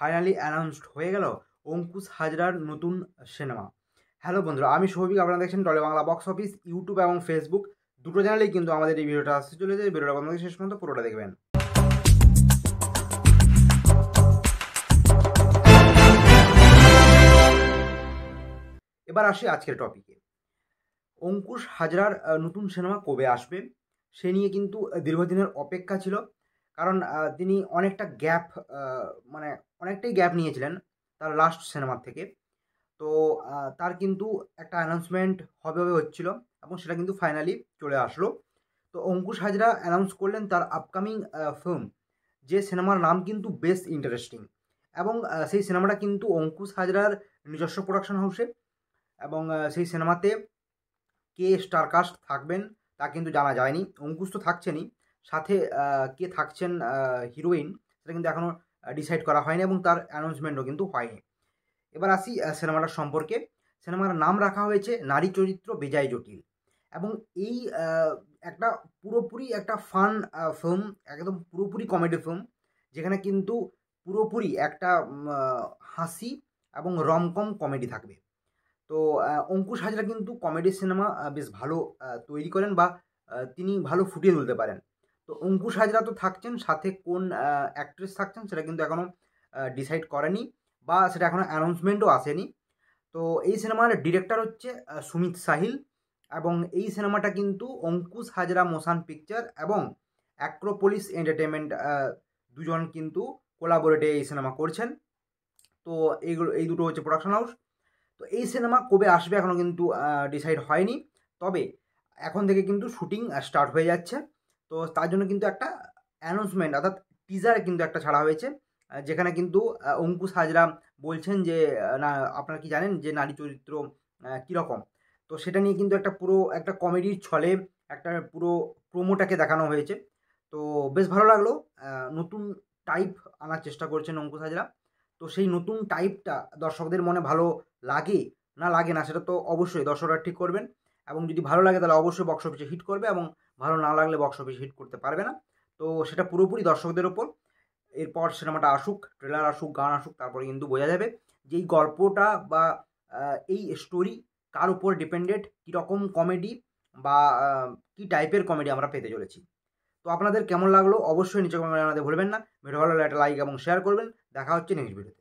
Finally announced হয়ে গেল অঙ্কুশ হাজরার নতুন সিনেমা। হ্যালো বন্ধুরা, আমি সৌভিক, আপনারা দেখছেন টলে বাংলা বক্স অফিস। ইউটিউব এবং ফেসবুক দুটো চ্যানেলেই কিন্তু আমাদের এই ভিডিওটা আসতে চলেছে। ভিডিওটা আপনাদের শেষ পর্যন্ত পুরোটা দেখবেন। এবার আসি আজকের টপিকে। অঙ্কুশ হাজরার নতুন সিনেমা কবে আসবে সে নিয়ে কিন্তু দীর্ঘদিনের অপেক্ষা ছিল। কারণ তিনি অনেকটা গ্যাপ, মানে অনেকটাই গ্যাপ নিয়েছিলেন তার লাস্ট সিনেমার থেকে। তো তার কিন্তু একটা অ্যানাউন্সমেন্ট হবে হচ্ছিল এবং সেটা কিন্তু ফাইনালি চলে আসলো। তো অঙ্কুশ হাজরা অ্যানাউন্স করলেন তার আপকামিং ফিল্ম, যে সিনেমার নাম কিন্তু বেশ ইন্টারেস্টিং। এবং সেই সিনেমাটা কিন্তু অঙ্কুশ হাজরার নিজস্ব প্রোডাকশন হাউসে। এবং সেই সিনেমাতে কে স্টারকাস্ট থাকবেন তা কিন্তু জানা যায়নি। অঙ্কুশ তো থাকছেনই, সাথে কে থাকছেন হিরোইন সেটা কিন্তু এখনও ডিসাইড করা হয়নি এবং তার অ্যানাউন্সমেন্টও কিন্তু হয়নি। এবার আসি সিনেমাটার সম্পর্কে। সিনেমার নাম রাখা হয়েছে নারী চরিত্র বেজায় জটিল। এবং এই একটা পুরোপুরি একটা ফান ফিল্ম, একদম পুরোপুরি কমেডি ফিল্ম, যেখানে কিন্তু পুরোপুরি একটা হাসি এবং রমকম কমেডি থাকবে। তো অঙ্কুশ হাজরা কিন্তু কমেডি সিনেমা বেশ ভালো তৈরি করেন, বা তিনি ভালো ফুটিয়ে তুলতে পারেন। তো অঙ্কুশ হাজরা তো থাকছেন, সাথে কোন অ্যাক্ট্রেস থাকছেন সেটা কিন্তু এখনও ডিসাইড করেনি, বা সেটা এখনও অ্যানাউন্সমেন্টও আসেনি। তো এই সিনেমার ডিরেক্টর হচ্ছে সুমিত সাহিল। এবং এই সিনেমাটা কিন্তু অঙ্কুশ হাজরা মোশন পিকচার এবং অ্যাক্রোপলিস এন্টারটেনমেন্ট দুজন কিন্তু কোলাবোরেটে এই সিনেমা করছেন। তো এই দুটো হচ্ছে প্রোডাকশন হাউস। তো এই সিনেমা কবে আসবে এখনও কিন্তু ডিসাইড হয়নি, তবে এখন থেকে কিন্তু শুটিং স্টার্ট হয়ে যাচ্ছে। তো তার জন্য কিন্তু একটা অ্যানাউন্সমেন্ট, অর্থাৎ টিজার কিন্তু একটা ছাড়া হয়েছে, যেখানে কিন্তু অঙ্কুশ হাজরা বলছেন যে না, আপনারা কি জানেন যে নারী চরিত্র কীরকম। তো সেটা নিয়ে কিন্তু একটা পুরো একটা কমেডির ছলে একটা পুরো প্রোমোটাকে দেখানো হয়েছে। তো বেশ ভালো লাগলো। নতুন টাইপ আনার চেষ্টা করছেন অঙ্কুশ হাজরা। তো সেই নতুন টাইপটা দর্শকদের মনে ভালো লাগে না লাগে না সেটা তো অবশ্যই দর্শকরা ঠিক করবেন। এবং যদি ভালো লাগে তাহলে অবশ্যই বক্স অফিসে হিট করবে, এবং ভালো না লাগলে বক্স অফিসে হিট করতে পারবে না। তো সেটা পুরোপুরি দর্শকদের ওপর। এরপর সিনেমাটা আসুক, ট্রেলার আসুক, গান আসুক, তারপরে কিন্তু বোঝা যাবে যে এই গল্পটা বা এই স্টোরি কার উপর ডিপেন্ডেড, কীরকম কমেডি বা কী টাইপের কমেডি আমরা পেতে চলেছি। তো আপনাদের কেমন লাগলো অবশ্যই নিচে কমেন্টে জানাতে ভুলবেন না। ভিডিও ভালো লাগলে একটা লাইক এবং শেয়ার করবেন। দেখা হচ্ছে নেক্সট ভিডিওতে।